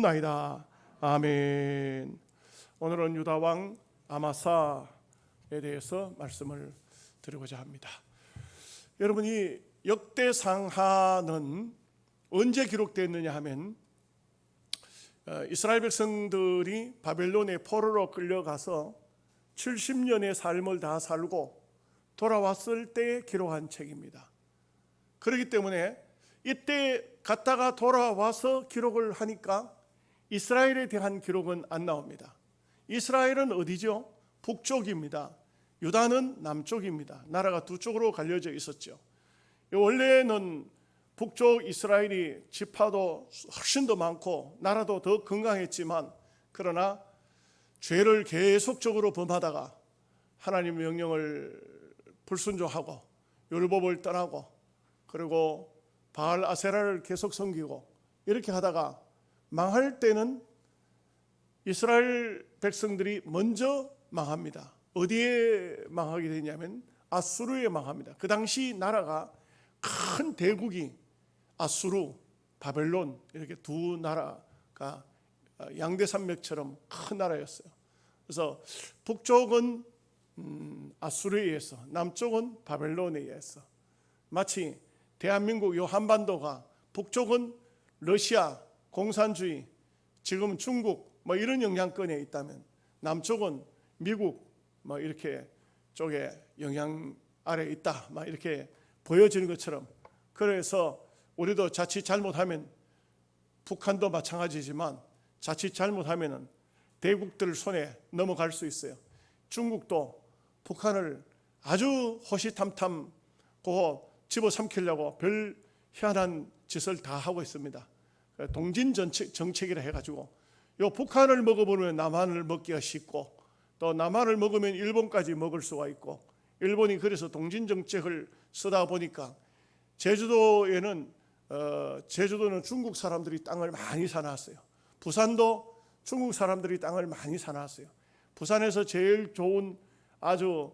나이다. 아멘. 오늘은 유다왕 아마사에 대해서 말씀을 드리고자 합니다. 여러분, 이 역대상하는 언제 기록되었느냐 하면 이스라엘 백성들이 바벨론의 포로로 끌려가서 70년의 삶을 다 살고 돌아왔을 때 기록한 책입니다. 그렇기 때문에 이때 갔다가 돌아와서 기록을 하니까 이스라엘에 대한 기록은 안 나옵니다. 이스라엘은 어디죠? 북쪽입니다. 유다는 남쪽입니다. 나라가 두 쪽으로 갈려져 있었죠. 원래는 북쪽 이스라엘이 지파도 훨씬 더 많고 나라도 더 건강했지만, 그러나 죄를 계속적으로 범하다가 하나님의 명령을 불순종하고 율법을 떠나고, 그리고 바알 아세라를 계속 섬기고 이렇게 하다가 망할 때는 이스라엘 백성들이 먼저 망합니다. 어디에 망하게 되냐면 아수르에 망합니다. 그 당시 나라가 큰 대국이 아수르, 바벨론 이렇게 두 나라가 양대산맥처럼 큰 나라였어요. 그래서 북쪽은 아수르에 의해서, 남쪽은 바벨론에 의해서, 마치 대한민국 요 한반도가 북쪽은 러시아 공산주의, 지금 중국 뭐 이런 영향권에 있다면 남쪽은 미국 뭐 이렇게 쪽에 영향 아래 있다, 막 이렇게 보여지는 것처럼, 그래서 우리도 자칫 잘못하면, 북한도 마찬가지지만 자칫 잘못하면은 대국들 손에 넘어갈 수 있어요. 중국도 북한을 아주 호시탐탐 집어삼키려고 별 희한한 짓을 다 하고 있습니다. 동진 정책이라 해가지고 요 북한을 먹어보면 남한을 먹기가 쉽고, 또 남한을 먹으면 일본까지 먹을 수가 있고, 일본이 그래서 동진 정책을 쓰다 보니까 제주도는 중국 사람들이 땅을 많이 사놨어요. 부산도 중국 사람들이 땅을 많이 사놨어요. 부산에서 제일 좋은 아주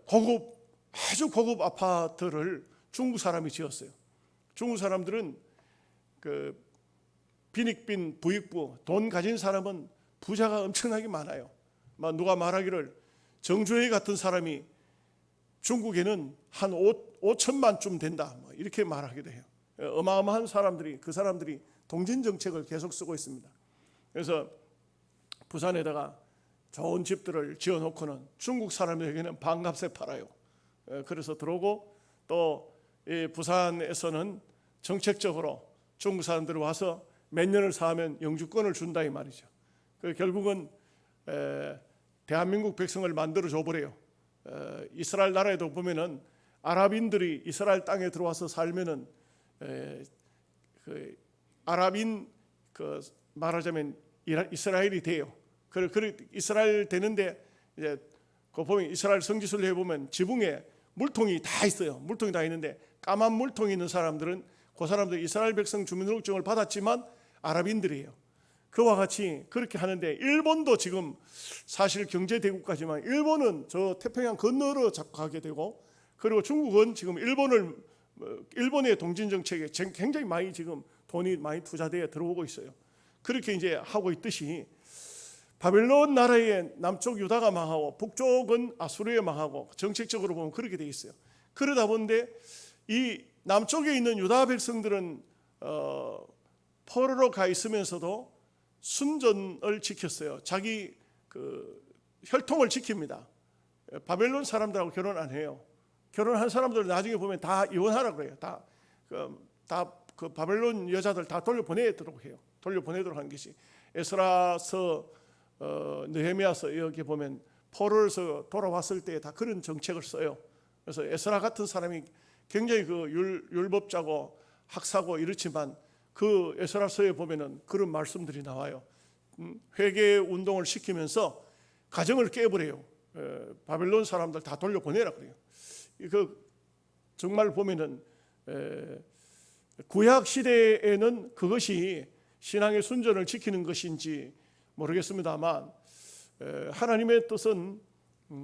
고급 아파트를 중국 사람이 지었어요. 중국 사람들은 그 빈익빈 부익부, 돈 가진 사람은 부자가 엄청나게 많아요. 누가 말하기를 정주행 같은 사람이 중국에는 한 5천만쯤 된다, 이렇게 말하기도 해요. 어마어마한 사람들이, 그 사람들이 동진 정책을 계속 쓰고 있습니다. 그래서 부산에다가 좋은 집들을 지어놓고는 중국 사람에게는 반값에 팔아요. 그래서 들어오고, 또 부산에서는 정책적으로 중국 사람들이 와서 몇 년을 사면 영주권을 준다 이 말이죠. 결국은 대한민국 백성을 만들어 줘버려요. 이스라엘 나라에도 보면은 아랍인들이 이스라엘 땅에 들어와서 살면은 아랍인 말하자면 이스라엘이 돼요. 이스라엘 되는데 이제 그 보면 이스라엘 성지순례 해보면 지붕에 물통이 다 있어요. 물통이 다 있는데 까만 물통이 있는 사람들은 그 사람들 이스라엘 백성 주민등록증을 받았지만 아랍인들이에요. 그와 같이 그렇게 하는데, 일본도 지금 사실 경제 대국가지만 일본은 저 태평양 건너로 자꾸 가게 되고, 그리고 중국은 지금 일본의 동진 정책에 굉장히 많이 지금 돈이 많이 투자되어 들어오고 있어요. 그렇게 이제 하고 있듯이 바벨론 나라의 남쪽 유다가 망하고 북쪽은 아수르에 망하고, 정책적으로 보면 그렇게 돼 있어요. 그러다 보는데 이 남쪽에 있는 유다 백성들은 포로로 가 있으면서도 순전을 지켰어요. 자기 혈통을 지킵니다. 바벨론 사람들하고 결혼 안 해요. 결혼한 사람들 나중에 보면 다 이혼하라고 그래요. 다 바벨론 여자들 다 돌려보내도록 해요. 돌려보내도록 하는 것이 에스라서, 느헤미야서 여기 보면 포로에서 돌아왔을 때 다 그런 정책을 써요. 그래서 에스라 같은 사람이 굉장히 율법자고 학사고 이렇지만 그 에스라서에 보면은 그런 말씀들이 나와요. 회개 운동을 시키면서 가정을 깨버려요. 바벨론 사람들 다 돌려보내라 그래요. 정말 보면은 구약 시대에는 그것이 신앙의 순전을 지키는 것인지 모르겠습니다만, 하나님의 뜻은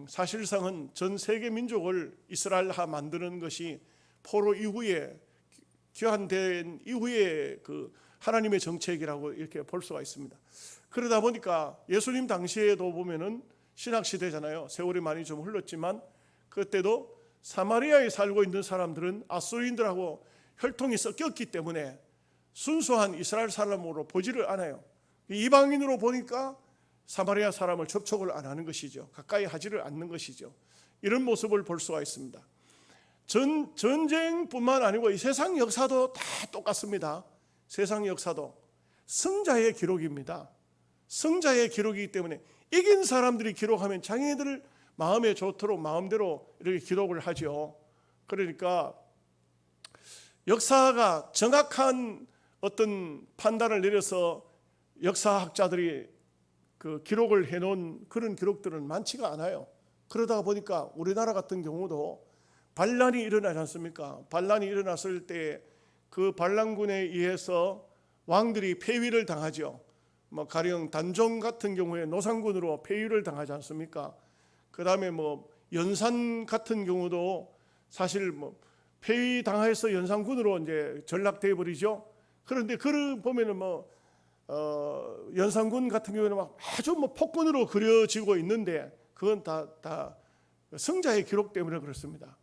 사실상은 전 세계 민족을 이스라엘화 만드는 것이 포로 이후에 귀환된 이후에 그 하나님의 정책이라고 이렇게 볼 수가 있습니다. 그러다 보니까 예수님 당시에도 보면은 신학 시대잖아요. 세월이 많이 좀 흘렀지만 그때도 사마리아에 살고 있는 사람들은 아수르인들하고 혈통이 섞였기 때문에 순수한 이스라엘 사람으로 보지를 않아요. 이방인으로 보니까 사마리아 사람을 접촉을 안 하는 것이죠. 가까이 하지를 않는 것이죠. 이런 모습을 볼 수가 있습니다. 전쟁뿐만 아니고 이 세상 역사도 다 똑같습니다. 세상 역사도 승자의 기록입니다. 승자의 기록이기 때문에 이긴 사람들이 기록하면 자기네들 마음에 좋도록 마음대로 이렇게 기록을 하죠. 그러니까 역사가 정확한 어떤 판단을 내려서 역사학자들이 그 기록을 해놓은 그런 기록들은 많지가 않아요. 그러다 보니까 우리나라 같은 경우도 반란이 일어나지 않습니까? 반란이 일어났을 때 그 반란군에 의해서 왕들이 폐위를 당하죠. 뭐 가령 단종 같은 경우에 노상군으로 폐위를 당하지 않습니까? 그 다음에 뭐 연산 같은 경우도 사실 뭐 폐위 당해서 연산군으로 이제 전락돼 버리죠. 그런데 그를 보면은 뭐 연산군 같은 경우에는 막 아주 뭐 폭군으로 그려지고 있는데 그건 다 승자의 기록 때문에 그렇습니다.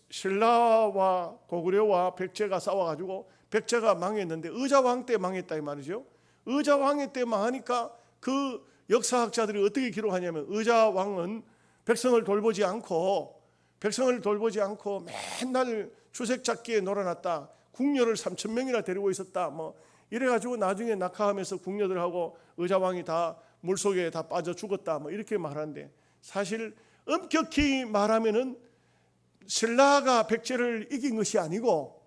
신라와 고구려와 백제가 싸워가지고 백제가 망했는데 의자왕 때 망했다 이 말이죠. 의자왕의 때 망하니까 그 역사학자들이 어떻게 기록하냐면 의자왕은 백성을 돌보지 않고 맨날 주색잡기에 놀아놨다. 궁녀를 3,000명이나 데리고 있었다. 뭐 이래가지고 나중에 낙하하면서 궁녀들하고 의자왕이 다 물속에 다 빠져 죽었다. 뭐 이렇게 말하는데 사실 엄격히 말하면은 신라가 백제를 이긴 것이 아니고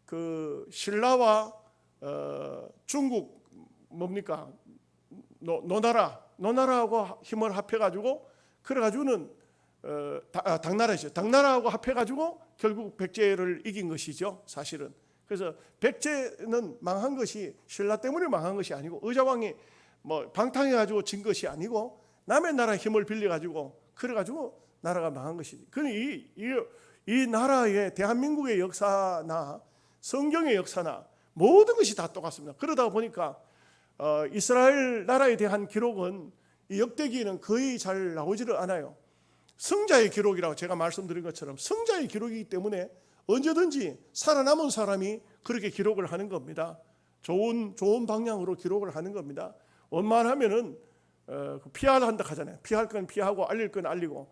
그 신라와 중국 뭡니까 노나라하고 힘을 합해가지고 그래가지고는 당나라죠. 당나라하고 합해가지고 결국 백제를 이긴 것이죠. 사실은. 그래서 백제는 망한 것이 신라 때문에 망한 것이 아니고 의자왕이 뭐 방탕해가지고 진 것이 아니고 남의 나라 힘을 빌려가지고 그래가지고 나라가 망한 것이지. 그러니 이 나라의 대한민국의 역사나 성경의 역사나 모든 것이 다 똑같습니다. 그러다 보니까 이스라엘 나라에 대한 기록은 이 역대기에는 거의 잘 나오지를 않아요. 승자의 기록이라고 제가 말씀드린 것처럼 승자의 기록이기 때문에 언제든지 살아남은 사람이 그렇게 기록을 하는 겁니다. 좋은 방향으로 기록을 하는 겁니다. 원만하면은 피하려 한다 하잖아요. 피할 건 피하고 알릴 건 알리고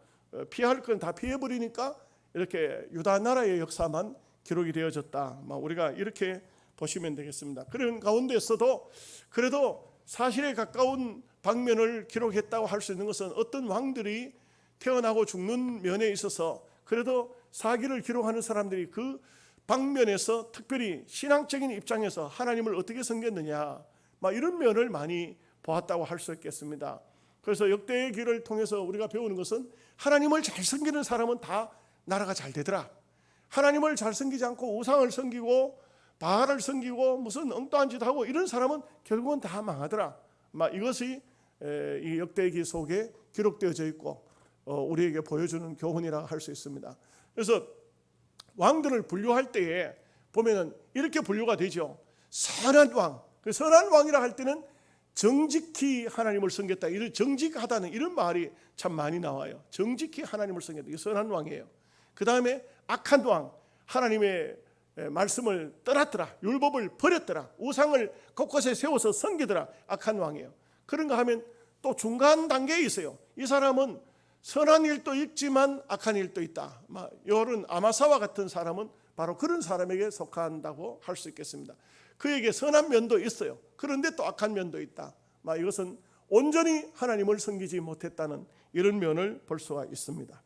피할 건 다 피해버리니까 이렇게 유다 나라의 역사만 기록이 되어졌다. 우리가 이렇게 보시면 되겠습니다. 그런 가운데서도 그래도 사실에 가까운 방면을 기록했다고 할 수 있는 것은 어떤 왕들이 태어나고 죽는 면에 있어서 그래도 사기를 기록하는 사람들이 그 방면에서 특별히 신앙적인 입장에서 하나님을 어떻게 섬겼느냐 이런 면을 많이 보았다고 할 수 있겠습니다. 그래서 역대의 길을 통해서 우리가 배우는 것은 하나님을 잘 섬기는 사람은 다 나라가 잘 되더라. 하나님을 잘 섬기지 않고 우상을 섬기고 바알을 섬기고 무슨 엉뚱한 짓 하고 이런 사람은 결국은 다 망하더라. 이것이 이 역대기 속에 기록되어져 있고 우리에게 보여주는 교훈이라 할 수 있습니다. 그래서 왕들을 분류할 때에 보면은 이렇게 분류가 되죠. 선한 왕. 그 선한 왕이라 할 때는 정직히 하나님을 섬겼다. 이런 정직하다는 이런 말이 참 많이 나와요. 정직히 하나님을 섬겼다. 이게 선한 왕이에요. 그 다음에 악한 왕. 하나님의 말씀을 떠났더라. 율법을 버렸더라. 우상을 곳곳에 세워서 섬기더라. 악한 왕이에요. 그런가 하면 또 중간 단계에 있어요. 이 사람은 선한 일도 있지만 악한 일도 있다. 이런 아마사와 같은 사람은 바로 그런 사람에게 속한다고 할 수 있겠습니다. 그에게 선한 면도 있어요. 그런데 또 악한 면도 있다. 이것은 온전히 하나님을 섬기지 못했다는 이런 면을 볼 수가 있습니다.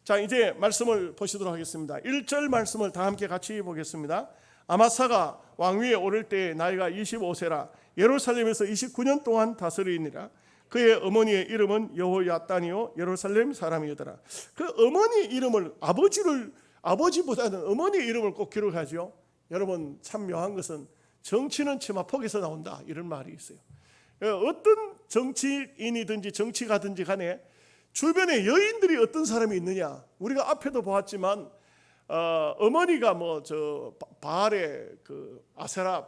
자, 이제 말씀을 보시도록 하겠습니다. 1절 말씀을 다 함께 같이 보겠습니다. 아마사가 왕위에 오를 때 나이가 25세라 예루살렘에서 29년 동안 다스리니라. 그의 어머니의 이름은 여호야단이요 예루살렘 사람이더라. 그 어머니 이름을 아버지보다는 어머니 이름을 꼭 기록하죠. 여러분 참 묘한 것은 정치는 치마폭에서 나온다 이런 말이 있어요. 어떤 정치인이든지 정치가든지 간에 주변에 여인들이 어떤 사람이 있느냐 우리가 앞에도 보았지만 어머니가 뭐 저 바알의 그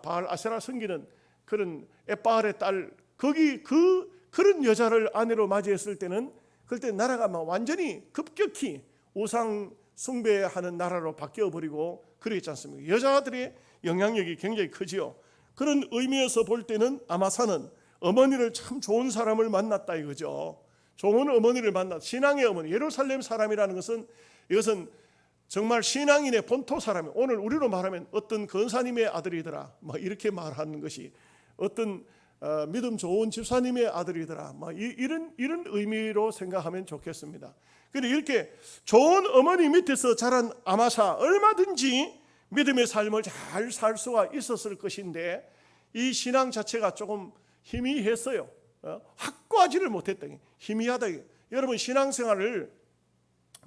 바알 아세라 섬기는 그런 엣바알의 딸 거기 그런 여자를 아내로 맞이했을 때는 그때 나라가 막 완전히 급격히 우상 숭배하는 나라로 바뀌어 버리고 그러겠지 않습니까? 여자들의 영향력이 굉장히 크지요. 그런 의미에서 볼 때는 아마사는 어머니를 참 좋은 사람을 만났다 이거죠. 좋은 어머니를 만났다. 신앙의 어머니. 예루살렘 사람이라는 것은 이것은 정말 신앙인의 본토 사람이, 오늘 우리로 말하면 어떤 권사님의 아들이더라 뭐 이렇게 말하는 것이, 어떤 믿음 좋은 집사님의 아들이더라 뭐 이런 의미로 생각하면 좋겠습니다. 그런데 이렇게 좋은 어머니 밑에서 자란 아마사, 얼마든지 믿음의 삶을 잘 살 수가 있었을 것인데 이 신앙 자체가 조금 희미했어요. 확고하지를 못했다. 희미하다. 여러분, 신앙생활을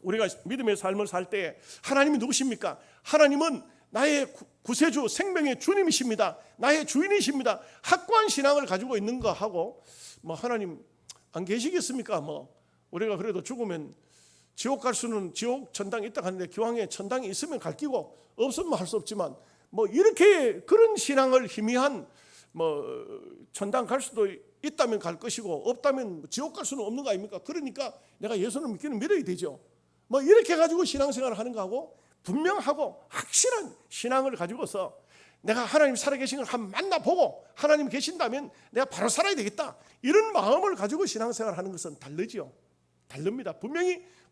우리가 믿음의 삶을 살 때 하나님이 누구십니까? 하나님은 나의 구세주, 생명의 주님이십니다. 나의 주인이십니다. 확고한 신앙을 가지고 있는가 하고, 뭐 하나님 안 계시겠습니까? 뭐 우리가 그래도 죽으면 지옥 갈 수는 지옥 천당이 있다 하는데 기왕에 천당이 있으면 갈 끼고 없으면 할 수 없지만 뭐 이렇게 그런 신앙을 희미한, 뭐 천당 갈 수도 있다면 갈 것이고 없다면 지옥 갈 수는 없는 거 아닙니까? 그러니까 내가 예수를 믿기는 믿어야 되죠. 뭐 이렇게 가지고 신앙생활을 하는 거하고 분명하고 확실한 신앙을 가지고서 내가 하나님 살아계신 걸 한번 만나보고 하나님 계신다면 내가 바로 살아야 되겠다, 이런 마음을 가지고 신앙생활을 하는 것은 다르지요. 다릅니다.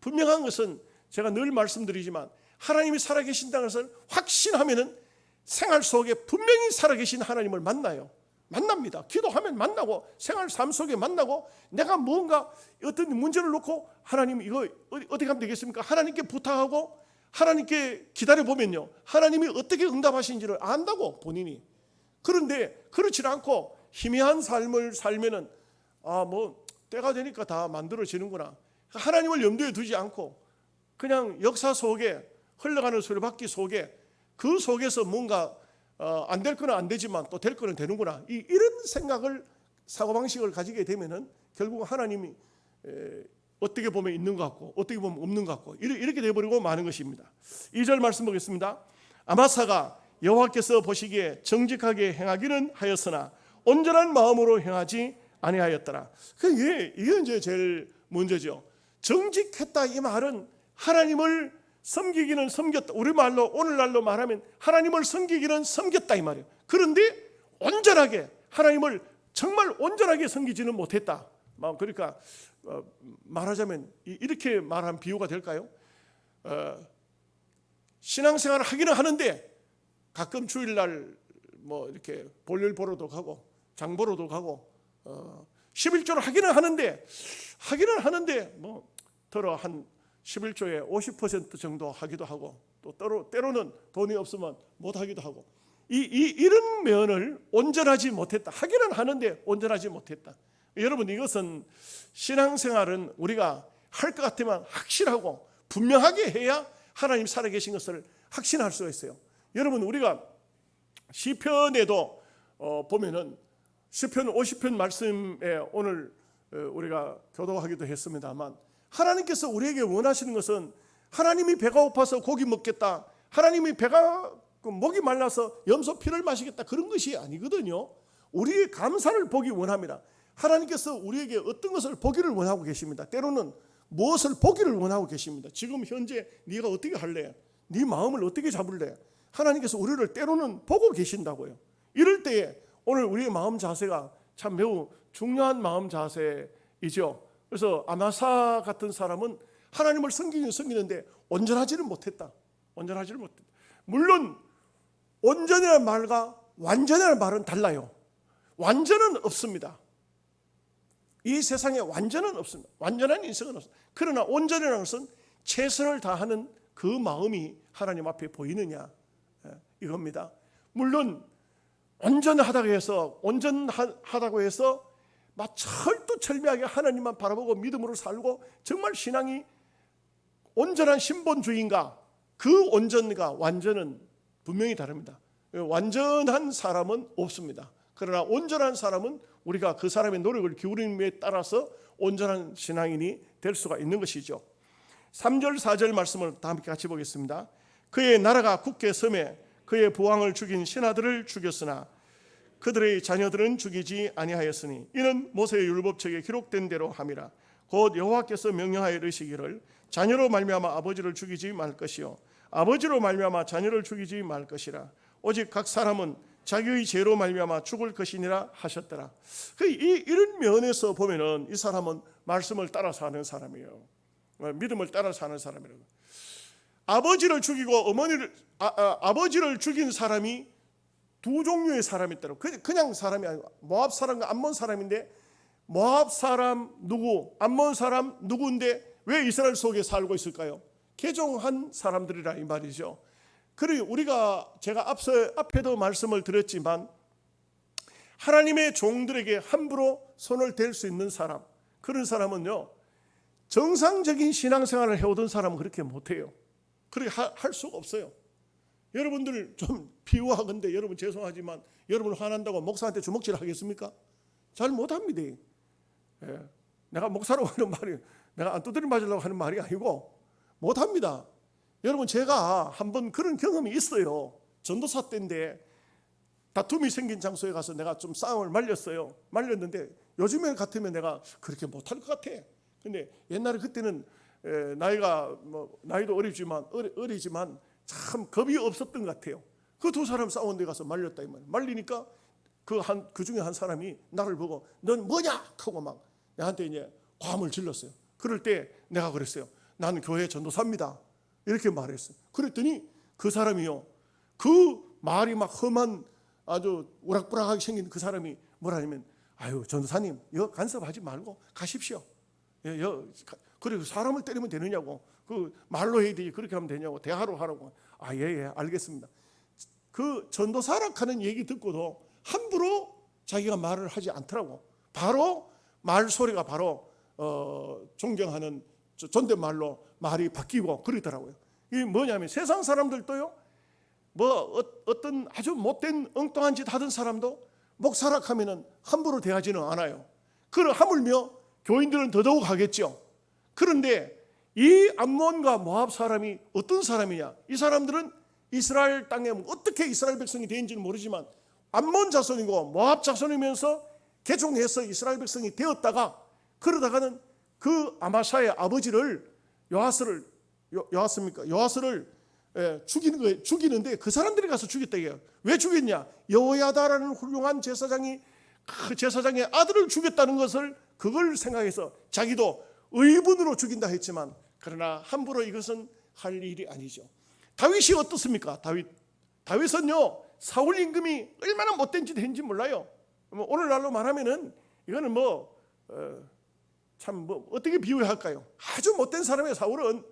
분명한 것은 제가 늘 말씀드리지만 하나님이 살아계신다는 것을 확신하면은 생활 속에 분명히 살아계신 하나님을 만납니다. 기도하면 만나고 생활 삶 속에 만나고, 내가 뭔가 어떤 문제를 놓고 하나님 이거 어떻게 하면 되겠습니까? 하나님께 부탁하고 하나님께 기다려보면요, 하나님이 어떻게 응답하시는지를 안다고 본인이. 그런데 그렇지 않고 희미한 삶을 살면은 뭐 때가 되니까 다 만들어지는구나, 하나님을 염두에 두지 않고 그냥 역사 속에 흘러가는 수레바퀴 속에, 그 속에서 뭔가 안 될 거는 안 되지만 또 될 거는 되는구나, 이런 생각을, 사고방식을 가지게 되면은 결국 하나님이 어떻게 보면 있는 것 같고 어떻게 보면 없는 것 같고 이렇게 되어버리고 마는 것입니다. 2절 말씀 보겠습니다. 아마사가 여호와께서 보시기에 정직하게 행하기는 하였으나 온전한 마음으로 행하지 아니하였더라. 이게 이제 제일 문제죠. 정직했다 이 말은 하나님을 섬기기는 섬겼다. 우리말로 오늘날로 말하면 하나님을 섬기기는 섬겼다 이 말이에요. 그런데 온전하게 하나님을 정말 온전하게 섬기지는 못했다. 그러니까 말하자면 이렇게 말한 비유가 될까요? 신앙생활을 하기는 하는데 가끔 주일날 뭐 이렇게 볼일 보러도 가고 장 보러도 가고 11조를 하기는 하는데 뭐 더러 한 11조의 50% 정도 하기도 하고 또 때로는 돈이 없으면 못 하기도 하고, 이런 면을 온전하지 못했다. 하기는 하는데 온전하지 못했다. 여러분, 이것은 신앙생활은 우리가 할 것 같으면 확실하고 분명하게 해야 하나님 살아계신 것을 확신할 수가 있어요. 여러분, 우리가 시편에도 보면은 시편 50편 말씀에 오늘 우리가 교도하기도 했습니다만, 하나님께서 우리에게 원하시는 것은 하나님이 배가 고파서 고기 먹겠다, 하나님이 배가 목이 말라서 염소 피를 마시겠다, 그런 것이 아니거든요. 우리의 감사를 보기 원합니다. 하나님께서 우리에게 어떤 것을 보기를 원하고 계십니다. 때로는 무엇을 보기를 원하고 계십니다. 지금 현재 네가 어떻게 할래? 네 마음을 어떻게 잡을래? 하나님께서 우리를 때로는 보고 계신다고요. 이럴 때에 오늘 우리의 마음 자세가 참 매우 중요한 마음 자세이죠. 그래서 아마사 같은 사람은 하나님을 섬기는데 온전하지는 못했다. 물론 온전이라는 말과 완전이라는 말은 달라요. 완전은 없습니다. 이 세상에 완전은 없습니다. 완전한 인생은 없습니다. 그러나 온전이라는 것은 최선을 다하는 그 마음이 하나님 앞에 보이느냐, 이겁니다. 물론 온전하다고 해서 막 철두철미하게 하나님만 바라보고 믿음으로 살고 정말 신앙이 온전한 신본주의인가, 그 온전과 완전은 분명히 다릅니다. 완전한 사람은 없습니다. 그러나 온전한 사람은 우리가 그 사람의 노력을 기울임에 따라서 온전한 신앙인이 될 수가 있는 것이죠. 3절 4절 말씀을 다 함께 같이 보겠습니다. 그의 나라가 굳게 섬에 그의 부왕을 죽인 신하들을 죽였으나 그들의 자녀들은 죽이지 아니하였으니 이는 모세의 율법책에 기록된 대로 함이라. 곧 여호와께서 명령하여 이르시기를 자녀로 말미암아 아버지를 죽이지 말 것이요 아버지로 말미암아 자녀를 죽이지 말 것이라. 오직 각 사람은 자기의 죄로 말미암아 죽을 것이니라 하셨더라. 이런 면에서 보면은 이 사람은 말씀을 따라 사는 사람이에요. 믿음을 따라 사는 사람이라고. 아버지를 죽이고 어머니를 아버지를 죽인 사람이 두 종류의 사람이 있더라고. 그냥 사람이 아니고 모압 사람과 암몬 사람인데, 모압 사람 누구, 암몬 사람 누구인데 왜 이스라엘 속에 살고 있을까요? 개종한 사람들이라 이 말이죠. 그리고 제가 앞에도 말씀을 드렸지만 하나님의 종들에게 함부로 손을 댈 수 있는 사람, 그런 사람은요 정상적인 신앙생활을 해오던 사람은 그렇게 못해요. 그렇게 할 수가 없어요. 여러분들 좀 비유하건대, 여러분 죄송하지만 여러분 화난다고 목사한테 주먹질 하겠습니까? 잘 못합니다. 예. 내가 목사라고 하는 말이 내가 안 두드려 맞으려고 하는 말이 아니고 못합니다. 여러분 제가 한번 그런 경험이 있어요. 전도사 때인데 다툼이 생긴 장소에 가서 내가 좀 싸움을 말렸어요. 말렸는데 요즘에 같으면 내가 그렇게 못할 것 같아. 근데 옛날에 그때는 나이도 어리지만 참 겁이 없었던 것 같아요. 그 두 사람 싸운 데 가서 말렸다 이 말이에요. 말리니까 그 중에 한 사람이 나를 보고 넌 뭐냐 하고 막 나한테 이제 과음을 질렀어요. 그럴 때 내가 그랬어요. 나는 교회 전도사입니다. 이렇게 말했어요. 그랬더니 그 사람이요, 그 말이 막 험한 아주 우락부락하게 생긴 그 사람이 뭐라냐면, 아유 전도사님 여 간섭하지 말고 가십시오. 그리고 사람을 때리면 되느냐고, 그 말로 해야 되지 그렇게 하면 되냐고, 대화로 하라고. 예 알겠습니다. 그 전도사라 하는 얘기 듣고도 함부로 자기가 말을 하지 않더라고. 바로 말소리가 바로 존경하는 존댓말로 말이 바뀌고 그러더라고요. 이게 뭐냐면 세상 사람들도요, 어떤 아주 못된 엉뚱한 짓 하던 사람도 목사라 하면은 함부로 대하지는 않아요. 그러 하물며 교인들은 더더욱 하겠죠. 그런데 이 암몬과 모압 사람이 어떤 사람이냐? 이 사람들은 이스라엘 땅에 어떻게 이스라엘 백성이 되는지는 모르지만 암몬 자손이고 모압 자손이면서 개종해서 이스라엘 백성이 되었다가, 그러다가는 그 아마샤의 아버지를 요아스를 죽이는데 그 사람들이 가서 죽였다 이게요. 왜 죽였냐? 여호야다라는 훌륭한 제사장이 그 제사장의 아들을 죽였다는 것을 그걸 생각해서 자기도 의분으로 죽인다 했지만, 그러나 함부로 이것은 할 일이 아니죠. 다윗이 어떻습니까? 다윗은요 사울 임금이 얼마나 못된 짓 했는지 몰라요. 오늘날로 말하면은 이거는 어떻게 비유할까요? 아주 못된 사람의 사울은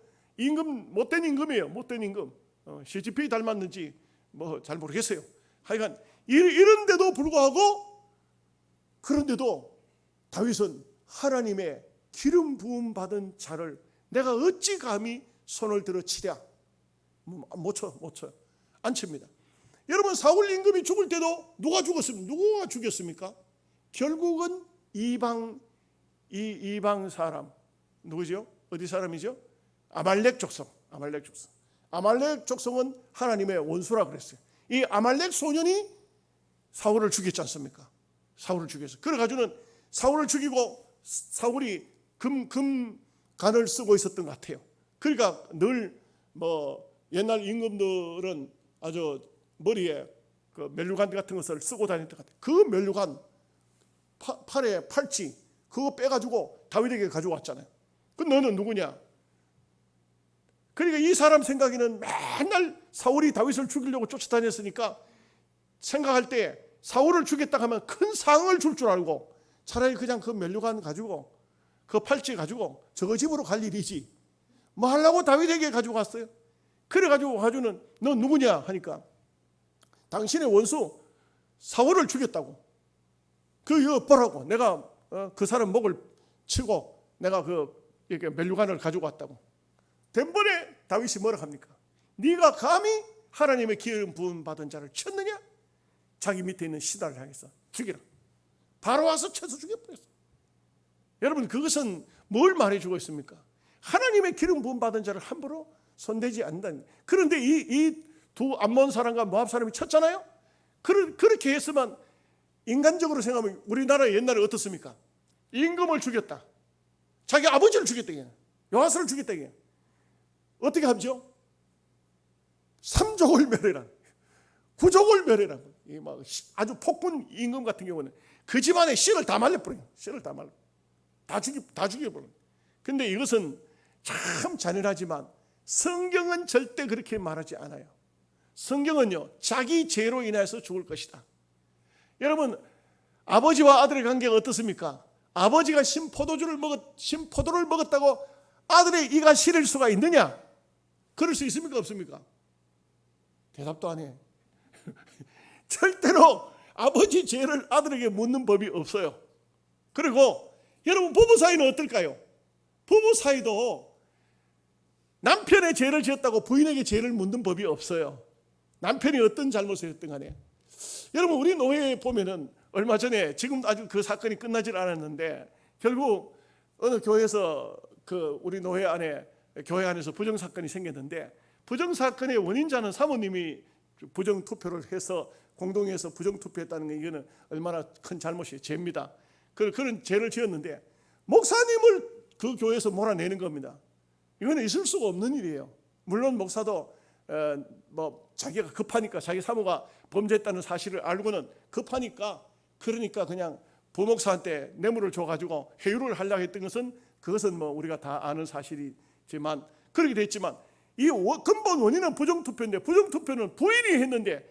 못된 임금이에요. 못된 임금. CGP 닮았는지 잘 모르겠어요. 하여간 이런데도 불구하고, 그런데도 다윗은 하나님의 기름 부음 받은 자를 내가 어찌 감히 손을 들어 치랴? 못 쳐요. 안 칩니다. 여러분 사울 임금이 죽을 때도 누가 죽였습니까? 결국은 이방 사람 누구죠? 어디 사람이죠? 아말렉 족성은 하나님의 원수라 그랬어요. 이 아말렉 소년이 사울을 죽였지 않습니까? 사울을 죽였어요. 그래가지고는 사울을 죽이고 사울이 금간을 쓰고 있었던 것 같아요. 그러니까 늘 옛날 임금들은 아주 머리에 그 면류관 같은 것을 쓰고 다녔던 것 같아요. 그 면류관 팔에 팔찌 그거 빼가지고 다윗에게 가져왔잖아요. 그 너는 누구냐? 그러니까 이 사람 생각에는 맨날 사울이 다윗을 죽이려고 쫓아다녔으니까 생각할 때 사울을 죽였다 하면 큰 상을 줄 줄 알고 차라리 그냥 그 면류관 가지고 그 팔찌 가지고 저거 집으로 갈 일이지 뭐 하려고 다윗에게 가지고 갔어요. 그래가지고 가지고는 너 누구냐 하니까 당신의 원수 사울을 죽였다고. 이거 보라고. 내가 그 사람 목을 치고 내가 이렇게 면류관을 가지고 왔다고. 된번에 다윗이 뭐라 합니까? 네가 감히 하나님의 기름 부음 받은 자를 쳤느냐? 자기 밑에 있는 시다를 향해서 죽이라. 바로 와서 쳐서 죽여버렸어. 여러분 그것은 뭘 말해주고 있습니까? 하나님의 기름 부음 받은 자를 함부로 손대지 않는다. 그런데 이 두 암몬 사람과 모압 사람이 쳤잖아요. 그렇게 했으면 인간적으로 생각하면 우리나라 옛날에 어떻습니까? 임금을 죽였다. 자기 아버지를 죽였다. 요아스를 죽였다. 어떻게 하죠? 3족을 멸해라. 9족을 멸해라. 아주 폭군 임금 같은 경우는 그 집안에 씨를 다 말려버려요. 씨를 다 말려. 다 죽여버려요. 근데 이것은 참 잔인하지만 성경은 절대 그렇게 말하지 않아요. 성경은요, 자기 죄로 인해서 죽을 것이다. 여러분, 아버지와 아들의 관계가 어떻습니까? 아버지가 신포도를 먹었다고 아들의 이가 시릴 수가 있느냐? 그럴 수 있습니까? 없습니까? 대답도 안 해. 절대로 아버지 죄를 아들에게 묻는 법이 없어요. 그리고 여러분, 부부 사이는 어떨까요? 부부 사이도 남편의 죄를 지었다고 부인에게 죄를 묻는 법이 없어요. 남편이 어떤 잘못을 했든 간에. 여러분, 우리 노예에 보면은 얼마 전에, 지금 아직 그 사건이 끝나질 않았는데, 결국 어느 교회에서 우리 노예 안에, 교회 안에서 부정사건이 생겼는데, 부정사건의 원인자는 사모님이 부정투표를 해서 공동회에서 부정투표했다는 게 이거는 얼마나 큰 잘못이에요. 죄입니다. 그런 죄를 지었는데 목사님을 그 교회에서 몰아내는 겁니다. 이거는 있을 수가 없는 일이에요. 물론 목사도 자기가 급하니까, 자기 사모가 범죄했다는 사실을 알고는 급하니까, 그러니까 그냥 부목사한테 뇌물을 줘가지고 회유를 하려고 했던 것은, 그것은 우리가 다 아는 사실이지만, 그렇게 됐지만 이 근본 원인은 부정투표인데, 부정투표는 부인이 했는데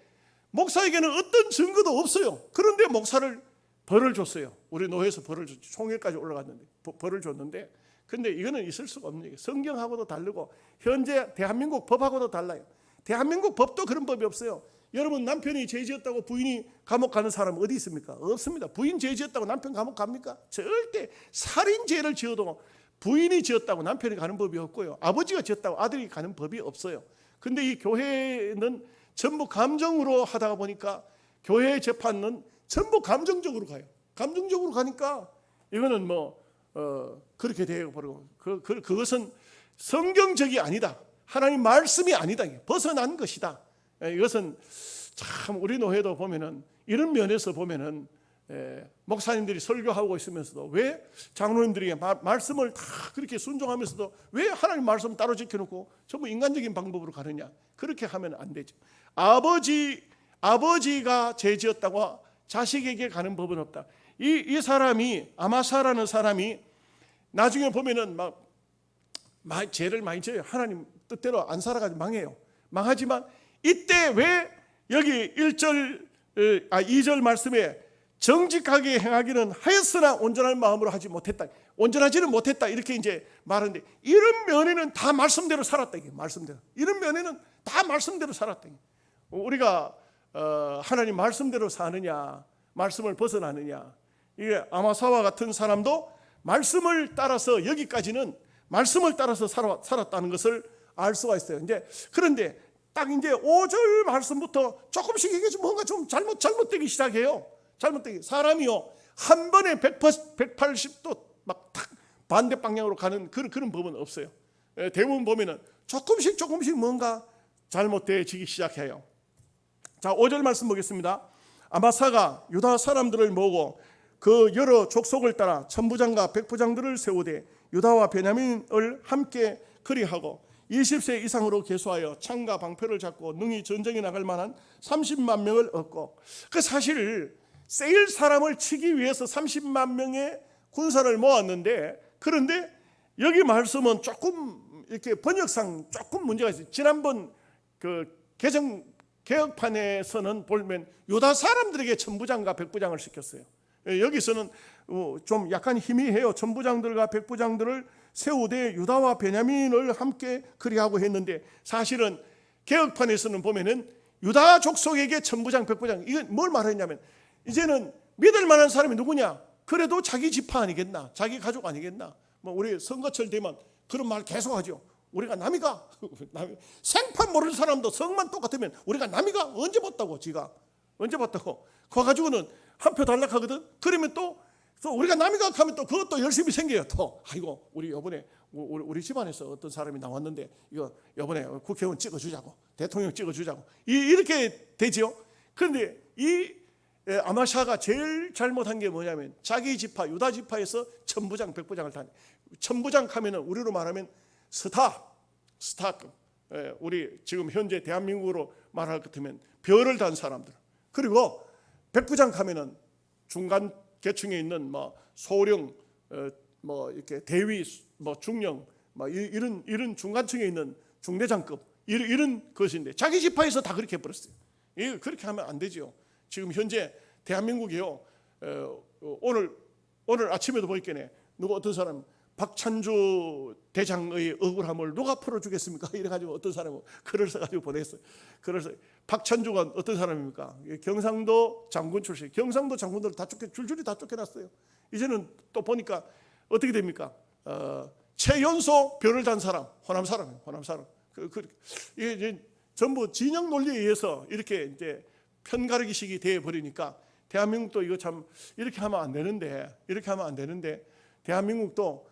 목사에게는 어떤 증거도 없어요. 그런데 목사를 벌을 줬어요. 우리 노회에서 벌을 줬죠. 총회까지 올라갔는데 벌을 줬는데, 근데 이거는 있을 수가 없는 얘기예요. 성경하고도 다르고 현재 대한민국 법하고도 달라요. 대한민국 법도 그런 법이 없어요. 여러분, 남편이 죄 지었다고 부인이 감옥 가는 사람 어디 있습니까? 없습니다. 부인 죄 지었다고 남편 감옥 갑니까? 절대. 살인죄를 지어도 부인이 지었다고 남편이 가는 법이 없고요, 아버지가 지었다고 아들이 가는 법이 없어요. 근데 이 교회는 전부 감정으로 하다가 보니까 교회 재판은 전부 감정적으로 가요. 감정적으로 가니까 이거는 그렇게 되어버리고, 그것은 성경적이 아니다. 하나님 말씀이 아니다. 벗어난 것이다. 이것은 참 우리 노회도 보면은, 이런 면에서 보면은 목사님들이 설교하고 있으면서도 왜 장로님들이 말씀을 다 그렇게 순종하면서도 왜 하나님 말씀 따로 지켜놓고 전부 인간적인 방법으로 가느냐? 그렇게 하면 안 되죠. 아버지가 죄 지었다고 자식에게 가는 법은 없다. 이 사람이, 아마사라는 사람이 나중에 보면은 죄를 많이 져요. 하나님 뜻대로 안 살아가지고 망해요. 망하지만 이때 왜 여기 2절 말씀에 정직하게 행하기는 하였으나 온전한 마음으로 하지 못했다, 온전하지는 못했다, 이렇게 이제 말하는데, 이런 면에는 다 말씀대로 살았다. 이게 말씀대로, 이런 면에는 다 말씀대로 살았다. 우리가 하나님 말씀대로 사느냐, 말씀을 벗어나느냐. 이게 아마사와 같은 사람도 말씀을 따라서, 여기까지는 말씀을 따라서 살았다는 것을 알 수가 있어요. 그런데 딱 이제 5절 말씀부터 조금씩 이게 뭔가 좀 잘못되기 시작해요. 잘못되기. 사람이요, 한 번에 180도 막 탁 반대 방향으로 가는 그런 법은 없어요. 대부분 보면은 조금씩 뭔가 잘못되어지기 시작해요. 자, 5절 말씀 보겠습니다. 아마사가 유다 사람들을 모으고 그 여러 족속을 따라 천부장과 백부장들을 세우되 유다와 베냐민을 함께 그리하고 20세 이상으로 계수하여 창과 방패를 잡고 능히 전쟁에 나갈 만한 30만 명을 얻고, 사실 세일 사람을 치기 위해서 30만 명의 군사를 모았는데, 그런데 여기 말씀은 조금 이렇게 번역상 조금 문제가 있어요. 지난번 개혁판에서는 보면 유다 사람들에게 천부장과 백부장을 시켰어요. 여기서는 좀 약간 희미해요. 천부장들과 백부장들을 세우되 유다와 베냐민을 함께 그리하고 했는데, 사실은 개혁판에서는 보면은 유다 족속에게 천부장, 백부장, 이건 뭘 말했냐면, 이제는 믿을 만한 사람이 누구냐? 그래도 자기 지파 아니겠나? 자기 가족 아니겠나? 우리 선거철 되면 그런 말 계속하죠. 우리가 남이가 생판 모르는 사람도 성만 똑같으면 우리가 남이가 언제 봤다고, 지가 언제 봤다고. 그거 가지고는 한 표 달락하거든. 그러면 또 또 우리가 남이 각하면 또 그것도 열심히 생겨요. 또 아이고 우리 이번에 우리 집안에서 어떤 사람이 나왔는데 이거 이번에 국회의원 찍어주자고, 대통령 찍어주자고, 이렇게 되죠. 그런데 이 아마샤가 제일 잘못한 게 뭐냐면 자기 지파 유다 지파에서 천부장 백부장을 단. 천부장 하면은 우리로 말하면 스타급. 우리 지금 현재 대한민국으로 말할 것 같으면 별을 단 사람들. 그리고 백부장 하면은 중간 계층에 있는 뭐 소령, 뭐 이렇게 대위, 뭐 중령, 뭐 이런 중간층에 있는 중대장급 이런 것인데 자기 지파에서 다 그렇게 해버렸어요. 그렇게 하면 안 되죠. 지금 현재 대한민국이요. 오늘 아침에도 보니까 누가 어떤 사람 박찬주 대장의 억울함을 누가 풀어주겠습니까? 이래가지고 어떤 사람은 글을 써가지고 보냈어요. 그래서 박찬주가 어떤 사람입니까? 경상도 장군 출신. 경상도 장군들 다 줄줄이 다 쫓겨났어요. 이제는 또 보니까 어떻게 됩니까? 최연소 별을 단 사람, 호남 사람이에요. 호남 사람. 이게 전부 진영 논리에 의해서 이렇게 이제 편가르기식이 되어 버리니까 대한민국도 이거 참 이렇게 하면 안 되는데 대한민국도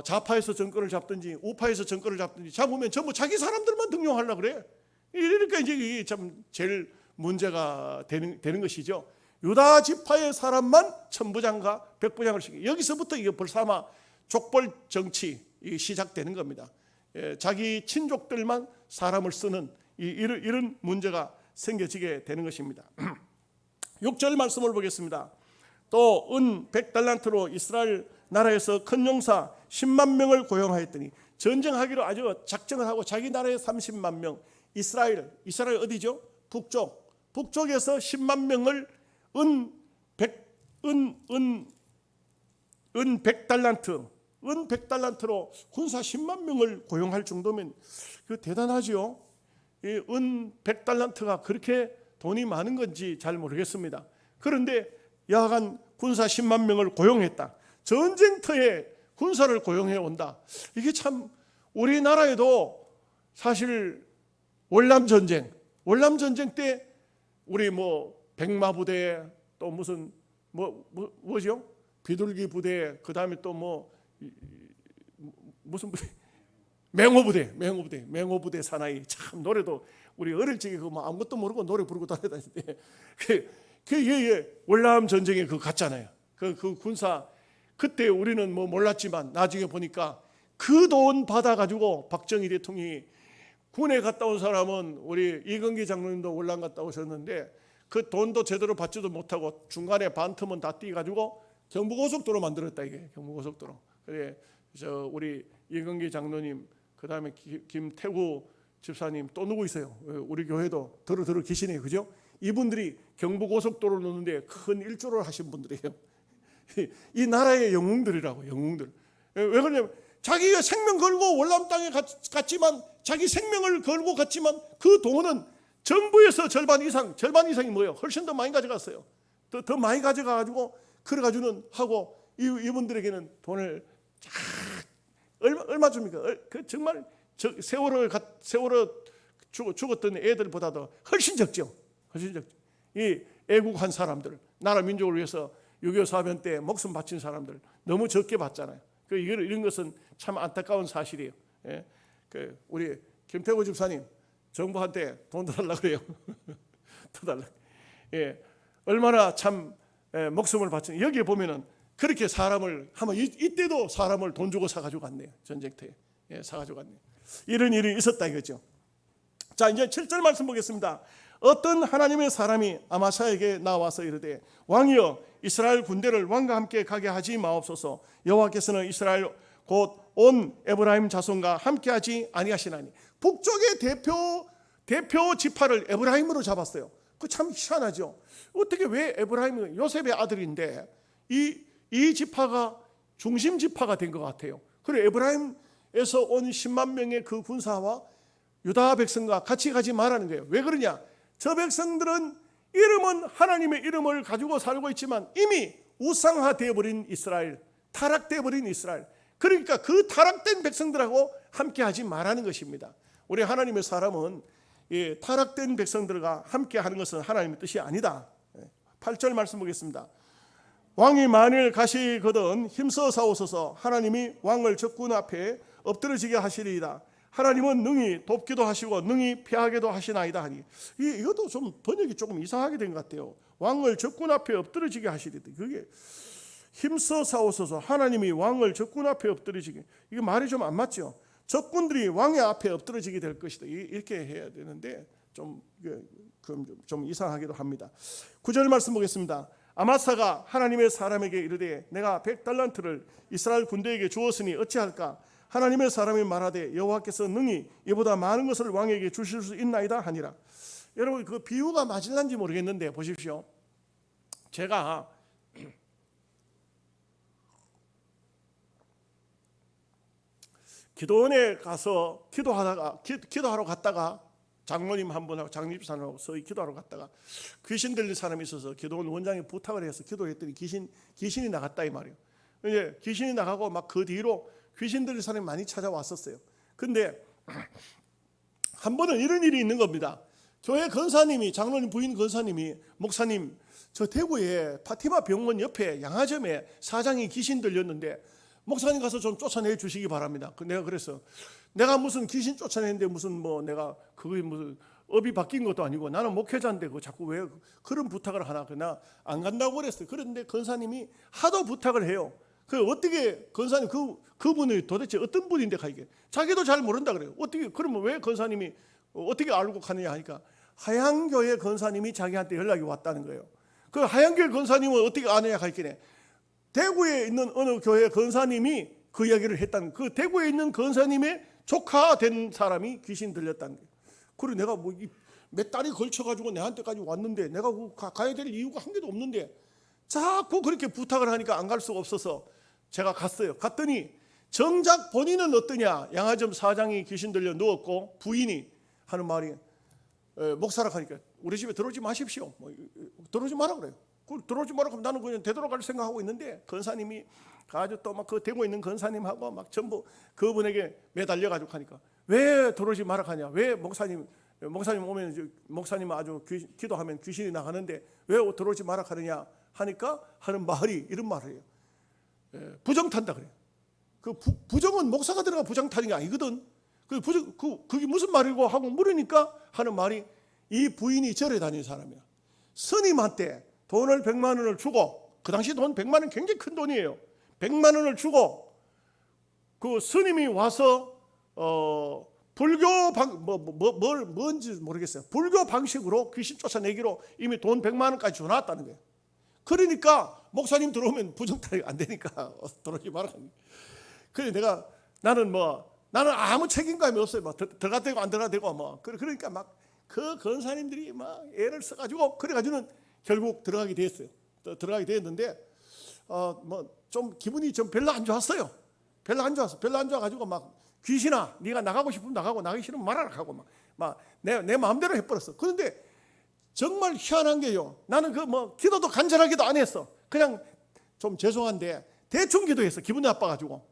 좌파에서 정권을 잡든지 우파에서 정권을 잡든지 잡으면 전부 자기 사람들만 등용하려고 그래. 이러니까 이제 이게 참 제일 문제가 되는 것이죠. 유다 지파의 사람만 천부장과 백부장을 시키고 여기서부터 이게 벌써 아마 족벌 정치 시작되는 겁니다. 자기 친족들만 사람을 쓰는 이런 문제가 생겨지게 되는 것입니다. 6절 말씀을 보겠습니다. 또 은 100달란트로 이스라엘 나라에서 큰 용사 10만 명을 고용하였더니 전쟁하기로 아주 작정을 하고 자기 나라에 30만 명, 이스라엘 어디죠? 북쪽에서 10만 명을 은 100달란트로 군사 10만 명을 고용할 정도면 그 대단하죠. 이 은 100달란트가 그렇게 돈이 많은 건지 잘 모르겠습니다. 그런데 야간 군사 10만 명을 고용했다. 전쟁터에 군사를 고용해 온다. 이게 참 우리나라에도 사실 월남 전쟁 때 우리 뭐 백마부대 또 무슨 뭐죠? 비둘기 부대, 그 다음에 또 뭐 무슨 부대? 맹호부대 사나이. 참 노래도 우리 어릴 적에 그 뭐 아무것도 모르고 노래 부르고 다녔는데 그 월남 전쟁에 그거 갔잖아요. 그 군사 그때 우리는 뭐 몰랐지만 나중에 보니까 그 돈 받아가지고 박정희 대통령이 군에 갔다 온 사람은 우리 이건기 장로님도 월남 갔다 오셨는데 그 돈도 제대로 받지도 못하고 중간에 반틈은 다 띄가지고 경부고속도로 만들었다. 이게 경부고속도로. 그래 저 우리 이건기 장로님, 그 다음에 김태구 집사님, 또 누구 있어요? 우리 교회도 들어 계시네요, 그죠? 이분들이 경부고속도로 놓는데 큰 일조를 하신 분들이에요. 이 나라의 영웅들이라고. 영웅들. 왜 그러냐면 자기가 생명 걸고 월남 땅에 갔지만, 자기 생명을 걸고 갔지만 그 돈은 정부에서 절반 이상이 뭐예요? 훨씬 더 많이 가져갔어요. 더 많이 가져가가지고 그래가지고는 하고 이분들에게는 돈을 얼마 줍니까? 그 정말 세월호 죽었던 애들보다도 훨씬 적죠. 이 애국한 사람들, 나라 민족을 위해서 6.25 사변 때 목숨 바친 사람들 너무 적게 봤잖아요. 이런 것은 참 안타까운 사실이에요. 예? 우리 김태구 집사님 정부한테 돈 더 달라고 그래요. 더 달라. 예, 얼마나 참 목숨을 바친. 여기에 보면은 그렇게 사람을 하면 이때도 사람을 돈 주고 사가지고 갔네요. 전쟁터에 사가지고 갔네요. 이런 일이 있었다 이거죠. 자, 이제 7절 말씀 보겠습니다. 어떤 하나님의 사람이 아마샤에게 나와서 이르되, 왕이여, 이스라엘 군대를 왕과 함께 가게 하지 마옵소서. 여호와께서는 이스라엘 곧 온 에브라임 자손과 함께하지 아니하시나니. 북쪽의 대표 지파를 에브라임으로 잡았어요. 그 참 희한하죠. 어떻게 왜 에브라임은 요셉의 아들인데 이 지파가 중심 지파가 된 것 같아요. 그리고 에브라임에서 온 10만 명의 그 군사와 유다 백성과 같이 가지 말라는 거예요. 왜 그러냐? 저 백성들은 이름은 하나님의 이름을 가지고 살고 있지만 이미 우상화되어 버린 이스라엘, 타락되어 버린 이스라엘. 그러니까 그 타락된 백성들하고 함께 하지 말라는 것입니다. 우리 하나님의 사람은 타락된 백성들과 함께 하는 것은 하나님의 뜻이 아니다. 8절 말씀 보겠습니다. 왕이 만일 가시거든 힘써 싸우소서. 하나님이 왕을 적군 앞에 엎드러지게 하시리이다. 하나님은 능히 돕기도 하시고 능히 피하게도 하시나이다 하니, 이것도 좀 번역이 조금 이상하게 된 것 같아요. 왕을 적군 앞에 엎드러지게 하시리다. 그게 힘써 싸우소서. 하나님이 왕을 적군 앞에 엎드러지게, 이게 말이 좀 안 맞죠. 적군들이 왕의 앞에 엎드러지게 될 것이다, 이렇게 해야 되는데 좀 이상하기도 합니다. 9절 말씀 보겠습니다. 아마사가 하나님의 사람에게 이르되 내가 100달란트를 이스라엘 군대에게 주었으니 어찌할까? 하나님의 사람이 말하되 여호와께서 능히 이보다 많은 것을 왕에게 주실 수 있나이다 하니라. 여러분, 그 비유가 맞을런지 모르겠는데 보십시오. 제가 기도원에 가서 기도하러 갔다가 장로님 한 분하고 장립사님하고 서희 기도하러 갔다가 귀신 들린 사람이 있어서 기도원 원장이 부탁을 해서 기도했더니 귀신이 나갔다 이 말이에요. 이제 귀신이 나가고 막 그 뒤로 귀신 들린 사람이 많이 찾아왔었어요. 근데 한 번은 이런 일이 있는 겁니다. 교회 건사님이, 장로님 부인 건사님이, 목사님, 저 대구에 파티마 병원 옆에 양화점에 사장이 귀신 들렸는데 목사님 가서 좀 쫓아내 주시기 바랍니다. 내가 그래서 내가 무슨 귀신 쫓아내는데 무슨 뭐 내가 그게 무슨 업이 바뀐 것도 아니고 나는 목회자인데 그 자꾸 왜 그런 부탁을 하나, 나 안 간다고 그랬어요. 그런데 건사님이 하도 부탁을 해요. 그 어떻게 건사님 그분이 도대체 어떤 분인데 가이게 자기도 잘 모른다 그래요. 어떻게 그러면 왜 건사님이 어떻게 알고 가느냐 하니까 하양교회 건사님이 자기한테 연락이 왔다는 거예요. 그 하양교회 건사님은 어떻게 아느냐 하니까 대구에 있는 어느 교회 건사님이 그 이야기를 했다는, 그 대구에 있는 건사님의 조카 된 사람이 귀신 들렸다는 거예요. 그리고 내가 뭐 몇 달이 걸쳐가지고 내한테까지 왔는데 내가 가야 될 이유가 한 개도 없는데 자꾸 그렇게 부탁을 하니까 안 갈 수가 없어서 제가 갔어요. 갔더니 정작 본인은 어떠냐, 양화점 사장이 귀신 들려 누웠고 부인이 하는 말이 목사라 하니까 우리 집에 들어오지 마십시오. 들어오지 마라 그래요. 들어오지 마라 하면 나는 그냥 되돌아갈 생각하고 있는데 건사님이 아주 또 막 그 대구에 있는 건사님하고 막 전부 그분에게 매달려 가지고 하니까 왜 들어오지 마라 하냐, 왜 목사님 오면 목사님 아주 기도하면 귀신이 나가는데 왜 들어오지 마라 하느냐 하니까 하는 말이 이런 말이에요. 부정 탄다 그래요. 그 부정은 목사가 들어가 부정 타는 게 아니거든. 그게 무슨 말이고 하고 물으니까 하는 말이 이 부인이 절에 다니는 사람이야. 스님한테 돈을 100만 원을 주고, 그 당시 돈 100만 원 굉장히 큰 돈이에요. 100만 원을 주고 그 스님이 와서 불교 뭔지 모르겠어요. 불교 방식으로 귀신 쫓아내기로 이미 돈 100만 원까지 줘놨다는 거예요. 그러니까 목사님 들어오면 부정탈이 안 되니까 들어오지 마라. 그래 나는 아무 책임감이 없어요. 막 들어가 되고 안 들어가 되고 뭐 그러니까 막 그 건사님들이 막 애를 써가지고 그래가지고는 결국 들어가게 됐어요. 들어가게 됐는데 좀 기분이 좀 별로 안 좋았어요. 별로 안 좋아가지고 막 귀신아, 네가 나가고 싶으면 나가고 나가기 싫으면 말하라 하고 막 내 마음대로 해버렸어. 그런데 정말 희한한 게요. 나는 기도도 간절하게도 안 했어. 그냥 좀 죄송한데 대충 기도했어. 기분이 나빠가지고.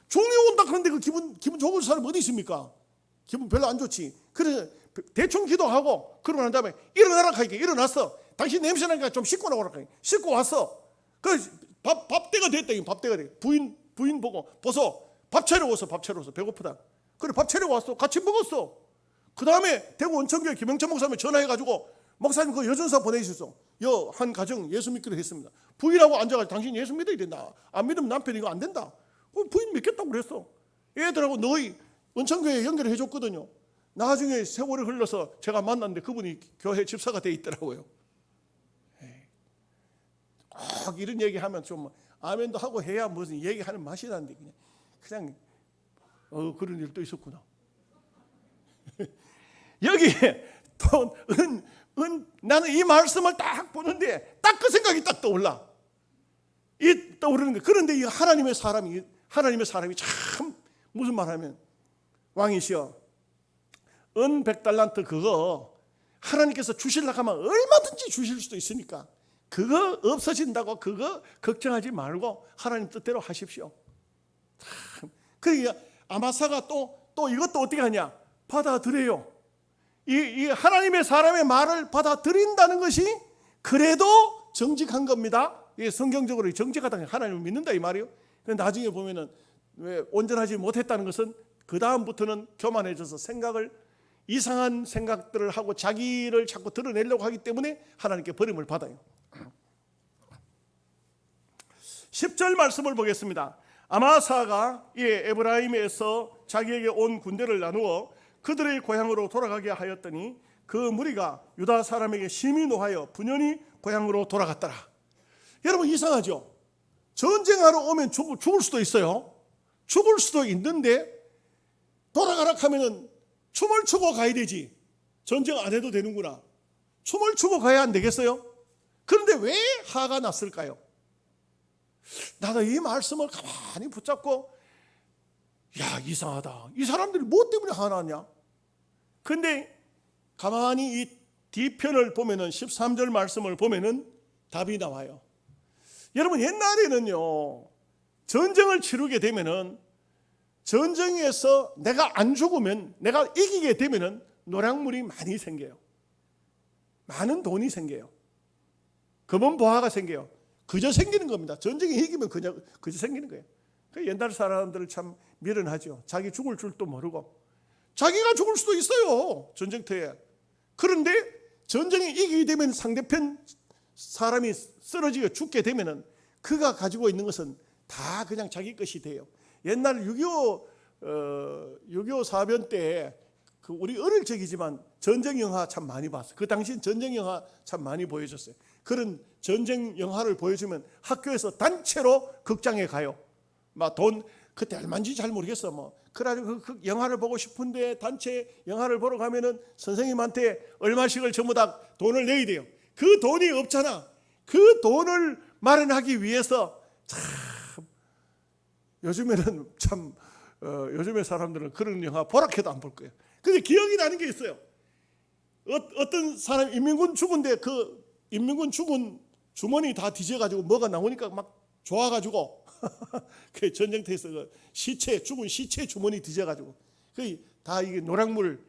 종이 온다 그런데 그 기분 좋은 사람 어디 있습니까? 기분 별로 안 좋지. 그래서 대충 기도하고 그러고 난 다음에 일어나라 하니까 일어났어. 당신 냄새 나니까 좀 씻고 나오라 하니까 씻고 왔어. 그 밥 때가 됐다. 밥 때가 돼. 부인 보고 보소. 밥 차려왔어. 배고프다. 그래 밥 차려왔어. 같이 먹었어. 그 다음에 대구 원천교회 김영천 목사님 전화해가지고 목사님 그 여전사 보내주셨어. 한 가정 예수 믿기로 했습니다. 부인하고 앉아가지고 당신 예수 믿어야 된다. 안 믿으면 남편 이거 안 된다. 부인 믿겠다고 그랬어. 애들하고 너희 원천교회에 연결해 줬거든요. 나중에 세월이 흘러서 제가 만났는데 그분이 교회 집사가 돼 있더라고요. 꼭 이런 얘기하면 좀 아멘도 하고 해야 무슨 얘기하는 맛이 나는데 그냥 그런 일도 있었구나. 여기에 또 나는 이 말씀을 딱 보는데 딱 그 생각이 딱 떠올라. 떠오르는 거. 그런데 이 하나님의 사람이 참 무슨 말하면 왕이시여, 은 100달란트 그거 하나님께서 주시려고 하면 얼마든지 주실 수도 있으니까 그거 없어진다고 그거 걱정하지 말고 하나님 뜻대로 하십시오. 그러니까 아마사가 또 이것도 어떻게 하냐, 받아들여요. 이 하나님의 사람의 말을 받아들인다는 것이 그래도 정직한 겁니다. 이게 성경적으로 정직하다, 하나님을 믿는다 이 말이에요. 근데 나중에 보면은 왜 온전하지 못했다는 것은 그 다음부터는 교만해져서 이상한 생각들을 하고 자기를 자꾸 드러내려고 하기 때문에 하나님께 버림을 받아요. 10절 말씀을 보겠습니다. 아마사가 에브라임에서 자기에게 온 군대를 나누어 그들의 고향으로 돌아가게 하였더니 그 무리가 유다 사람에게 심히 노하여 분연히 고향으로 돌아갔더라. 여러분 이상하죠? 전쟁하러 오면 죽을 수도 있어요. 죽을 수도 있는데 돌아가라 하면은 춤을 추고 가야 되지. 전쟁 안 해도 되는구나. 춤을 추고 가야 안 되겠어요? 그런데 왜 화가 났을까요? 나도 이 말씀을 가만히 붙잡고 이상하다. 이 사람들이 뭐 때문에 화나냐? 근데 가만히 이 뒤편을 보면은 13절 말씀을 보면은 답이 나와요. 여러분 옛날에는요, 전쟁을 치르게 되면은 전쟁에서 내가 안 죽으면, 내가 이기게 되면은 노량물이 많이 생겨요. 많은 돈이 생겨요. 금은보화가 생겨요. 그저 생기는 겁니다. 전쟁에 이기면 그저 생기는 거예요. 옛날 사람들을 참 미련하죠. 자기 죽을 줄도 모르고. 자기가 죽을 수도 있어요, 전쟁터에. 그런데 전쟁에 이기게 되면 상대편 사람이 쓰러지게 죽게 되면은 그가 가지고 있는 것은 다 그냥 자기 것이 돼요. 옛날 6.25 사변 때 우리 어릴 적이지만 전쟁 영화 참 많이 봤어요. 그 당시 전쟁 영화 참 많이 보여줬어요. 그런 전쟁 영화를 보여주면 학교에서 단체로 극장에 가요. 막 돈 그때 얼마인지 잘 모르겠어. 그래가지고 그 영화를 보고 싶은데 단체 영화를 보러 가면은 선생님한테 얼마씩을 전부 다 돈을 내야 돼요. 그 돈이 없잖아. 그 돈을 마련하기 위해서 참 요즘에는 참 요즘의 사람들은 그런 영화 보라해도 안 볼 거예요. 근데 기억이 나는 게 있어요. 어떤 사람 인민군 죽은데 그 인민군 죽은 주머니 다 뒤져가지고 뭐가 나오니까 막 좋아가지고 그 전쟁터에서 그 죽은 시체 주머니 뒤져가지고 다 이게 노량물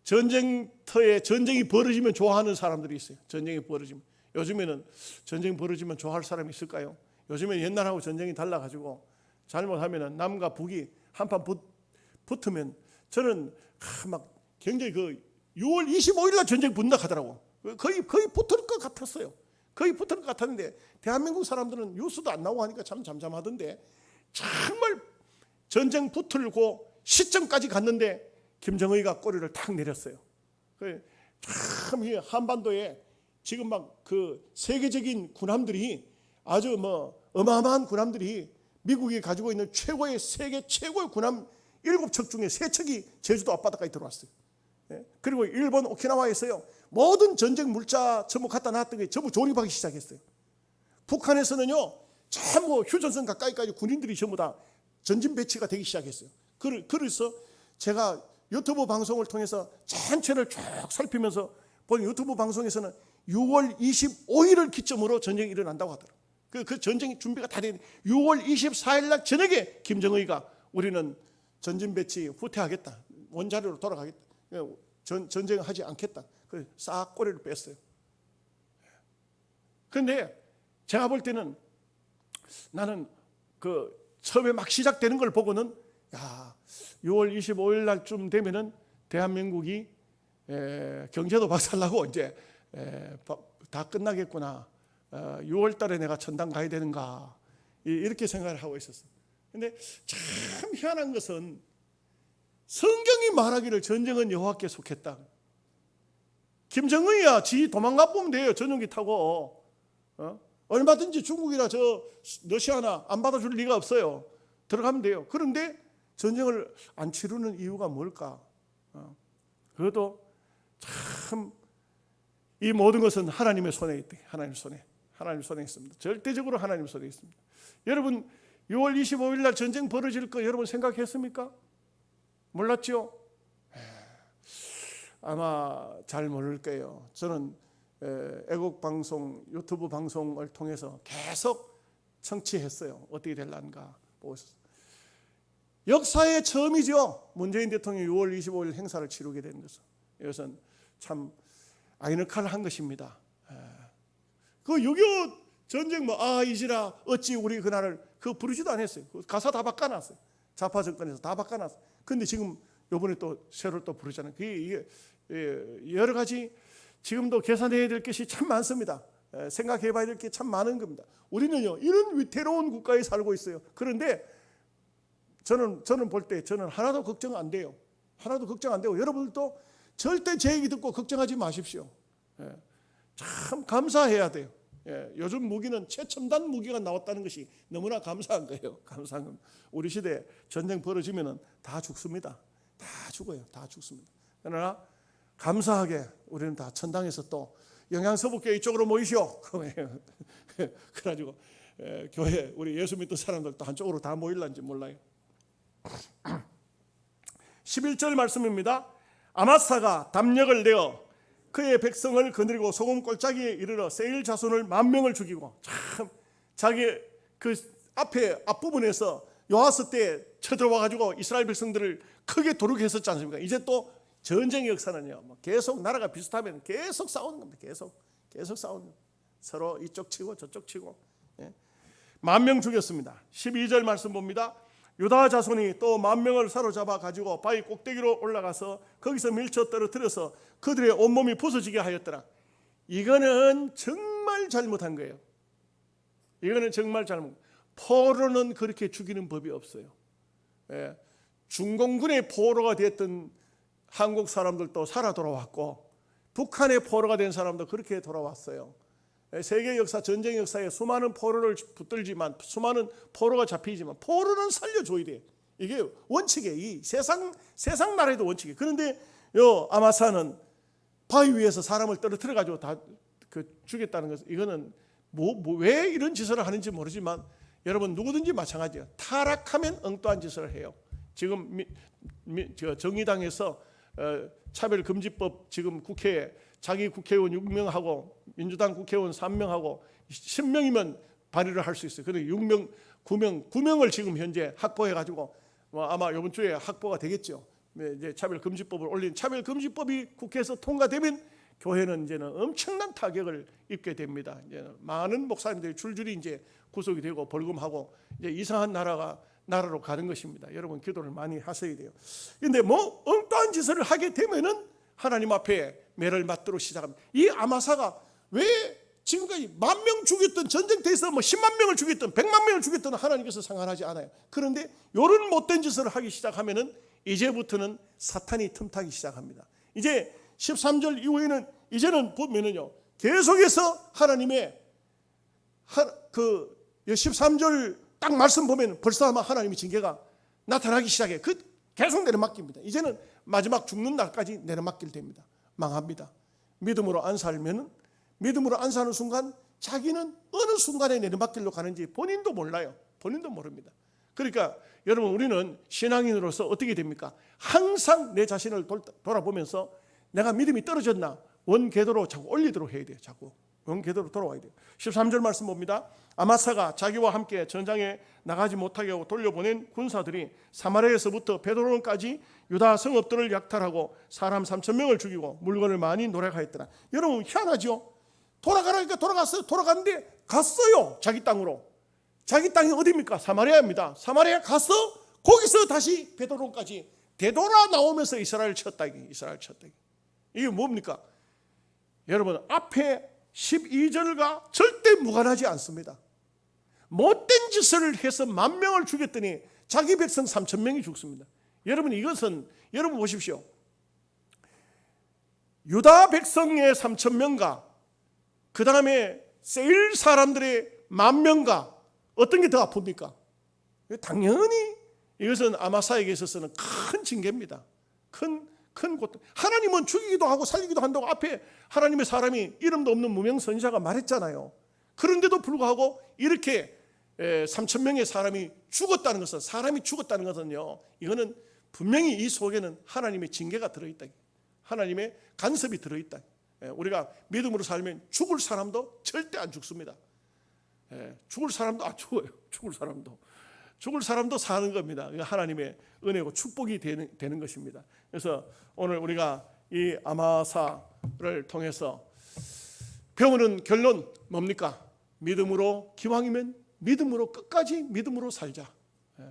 전쟁터에 전쟁이 벌어지면 좋아하는 사람들이 있어요. 전쟁이 벌어지면. 요즘에는 전쟁이 벌어지면 좋아할 사람이 있을까요? 요즘에 옛날하고 전쟁이 달라가지고 잘못하면 남과 북이 한판 붙으면 저는 막 굉장히 6월 25일 날 전쟁 붙는다 하더라고. 거의 붙을 것 같았어요. 거의 붙을 것 같았는데 대한민국 사람들은 뉴스도 안 나오고 하니까 참 잠잠하던데 정말 전쟁 붙들고 시점까지 갔는데 김정의가 꼬리를 탁 내렸어요. 참 한반도에 지금 막 그 세계적인 군함들이 아주 어마어마한 군함들이 미국이 가지고 있는 세계 최고의 군함 7척 중에 3척이 제주도 앞바다까지 들어왔어요. 그리고 일본 오키나와에서요, 모든 전쟁 물자 전부 갖다 놨던 게 전부 조립하기 시작했어요. 북한에서는요, 전부 휴전선 가까이까지 군인들이 전부 다 전진 배치가 되기 시작했어요. 그래서 제가 유튜브 방송을 통해서 전체를 쭉 살피면서 본 유튜브 방송에서는 6월 25일을 기점으로 전쟁이 일어난다고 하더라고요. 그 전쟁이 준비가 다 된 6월 24일 날 저녁에 김정의가 우리는 전진 배치 후퇴하겠다, 원자료로 돌아가겠다, 전쟁을 하지 않겠다, 그래서 싹 꼬리를 뺐어요. 그런데 제가 볼 때는 나는 처음에 막 시작되는 걸 보고는 6월 25일 날쯤 되면은 대한민국이 경제도 박살나고 이제 다 끝나겠구나. 6월 달에 내가 천당 가야 되는가, 이렇게 생각을 하고 있었어요. 근데 참 희한한 것은 성경이 말하기를 전쟁은 여호와께 속했다. 김정은이야 지 도망가 보면 돼요. 전용기 타고. 얼마든지 중국이나 러시아나 안 받아줄 리가 없어요. 들어가면 돼요. 그런데 전쟁을 안 치르는 이유가 뭘까? 그것도 참 이 모든 것은 하나님의 손에 있다. 하나님 손에 있습니다. 절대적으로 하나님 손에 있습니다. 여러분 6월 25일 날 전쟁 벌어질 거 여러분 생각했습니까? 몰랐죠? 아마 잘 모를 거예요. 저는 애국 방송, 유튜브 방송을 통해서 계속 청취했어요. 어떻게 될란가 보고 있었어요. 역사의 처음이죠. 문재인 대통령이 6월 25일 행사를 치르게 된 것은. 이것은 참 아이러니컬한 것입니다. 그 6.25 전쟁 이지라 어찌 우리 그날을 그거 부르지도 않았어요. 가사 다 바꿔놨어요. 좌파 정권에서 다 바꿔놨어요. 근데 지금 요번에 또 새로 또 부르잖아요. 이게 여러 가지 지금도 계산해야 될 것이 참 많습니다. 생각해봐야 될 게 참 많은 겁니다. 우리는요 이런 위태로운 국가에 살고 있어요. 그런데 저는 볼 때 저는 하나도 걱정 안 돼요. 하나도 걱정 안 되고 여러분들도 절대 제 얘기 듣고 걱정하지 마십시오. 참 감사해야 돼요. 요즘 무기는 최첨단 무기가 나왔다는 것이 너무나 감사한 거예요. 감사한 겁니다. 우리 시대에 전쟁 벌어지면 다 죽습니다. 다 죽어요. 다 죽습니다. 그러나 감사하게 우리는 다 천당에서 또 영양서북교회 이쪽으로 모이시오. 그래가지고 교회 우리 예수 믿는 사람들도 한쪽으로 다 모일란지 몰라요. 11절 말씀입니다. 아마사가 담력을 내어 그의 백성을 거느리고 소금 골짜기에 이르러 세일 자손을 10,000명을 죽이고, 참 자기 그 앞부분에서 요아스 때 쳐들어와 가지고 이스라엘 백성들을 크게 도륙 했었지 않습니까? 이제 또 전쟁의 역사는요 계속 나라가 비슷하면 계속 싸우는 겁니다. 계속 싸우는 겁니다. 서로 이쪽 치고 저쪽 치고 10,000명 죽였습니다. 12절 말씀 봅니다. 유다 자손이 또 10,000명을 사로잡아 가지고 바위 꼭대기로 올라가서 거기서 밀쳐 떨어뜨려서 그들의 온몸이 부서지게 하였더라. 이거는 정말 잘못한 거예요. 이거는 정말 잘못. 포로는 그렇게 죽이는 법이 없어요. 중공군의 포로가 됐던 한국 사람들도 살아 돌아왔고, 북한의 포로가 된 사람도 그렇게 돌아왔어요. 세계 역사, 전쟁 역사에 수많은 포로를 붙들지만, 수많은 포로가 잡히지만 포로는 살려줘야 돼. 이게 원칙이에요. 이 세상 나라에도 원칙이에요. 그런데 요 아마사는 바위 위에서 사람을 떨어뜨려 가지고 다 죽였다는 것은, 이거는 왜 이런 짓을 하는지 모르지만 여러분 누구든지 마찬가지예요. 타락하면 엉뚱한 짓을 해요. 지금 정의당에서 차별금지법 지금 국회에 자기 국회의원 6명하고 민주당 국회의원 3명하고 10명이면 발의를 할 수 있어요. 그런데 6명, 9명을 지금 현재 확보해가지고 아마 이번 주에 확보가 되겠죠. 이제 차별금지법을 올린 차별금지법이 국회에서 통과되면 교회는 이제는 엄청난 타격을 입게 됩니다. 이제 많은 목사님들이 줄줄이 이제 구속이 되고 벌금하고 이제 이상한 나라로 가는 것입니다. 여러분 기도를 많이 하셔야 돼요. 그런데 엉뚱한 짓을 하게 되면은 하나님 앞에 매를 맞도록 시작합니다. 이 아마사가 왜 지금까지 10,000명 죽였던 전쟁터에서 10만 명을 죽였던 100만 명을 죽였던 하나님께서 상관하지 않아요. 그런데 이런 못된 짓을 하기 시작하면은 이제부터는 사탄이 틈타기 시작합니다. 이제 13절 이후에는 이제는 보면은요 계속해서 하나님의 그 13절 딱 말씀 보면 벌써 아마 하나님의 징계가 나타나기 시작해요. 계속 내려맡깁니다. 이제는 마지막 죽는 날까지 내려맡길 됩니다. 망합니다. 믿음으로 안 살면은, 믿음으로 안 사는 순간 자기는 어느 순간에 내려맡길로 가는지 본인도 몰라요. 본인도 모릅니다. 그러니까 여러분 우리는 신앙인으로서 어떻게 됩니까? 항상 내 자신을 돌아보면서 내가 믿음이 떨어졌나 원궤도로 자꾸 올리도록 해야 돼요. 자꾸 원궤도로 돌아와야 돼요. 13절 말씀 봅니다. 아마사가 자기와 함께 전장에 나가지 못하게 하고 돌려보낸 군사들이 사마리아에서부터 베드로론까지 유다 성읍들을 약탈하고 사람 3,000명을 죽이고 물건을 많이 노력하였더라. 여러분 희한하죠? 돌아가라니까 돌아갔어요. 돌아갔는데 갔어요. 자기 땅으로. 자기 땅이 어디입니까? 사마리아입니다. 사마리아 가서 거기서 다시 베드로론까지 되돌아 나오면서 이스라엘 쳤다. 이게 뭡니까? 여러분 앞에 12절과 절대 무관하지 않습니다. 못된 짓을 해서 10,000명을 죽였더니 자기 백성 3,000명이 죽습니다. 여러분 이것은 여러분 보십시오. 유다 백성의 3,000명과 그 다음에 세일 사람들의 10,000명과 어떤 게 더 아픕니까? 당연히 이것은 아마사에게 있어서는 큰 징계입니다. 큰 고통. 하나님은 죽이기도 하고 살리기도 한다고 앞에 하나님의 사람이 이름도 없는 무명 선지자가 말했잖아요. 그런데도 불구하고 이렇게 3,000명의 사람이 죽었다는 것은요, 이거는 분명히 이 속에는 하나님의 징계가 들어있다. 하나님의 간섭이 들어있다. 우리가 믿음으로 살면 죽을 사람도 절대 안 죽습니다. 죽을 사람도 안 죽어요. 죽을 사람도 사는 겁니다. 하나님의 은혜고 축복이 되는 것입니다. 그래서 오늘 우리가 이 아마사를 통해서 배우는 결론 뭡니까? 믿음으로, 기왕이면 믿음으로, 끝까지 믿음으로 살자.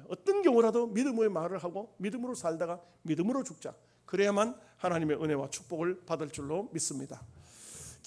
어떤 경우라도 믿음의 말을 하고 믿음으로 살다가 믿음으로 죽자. 그래야만 하나님의 은혜와 축복을 받을 줄로 믿습니다.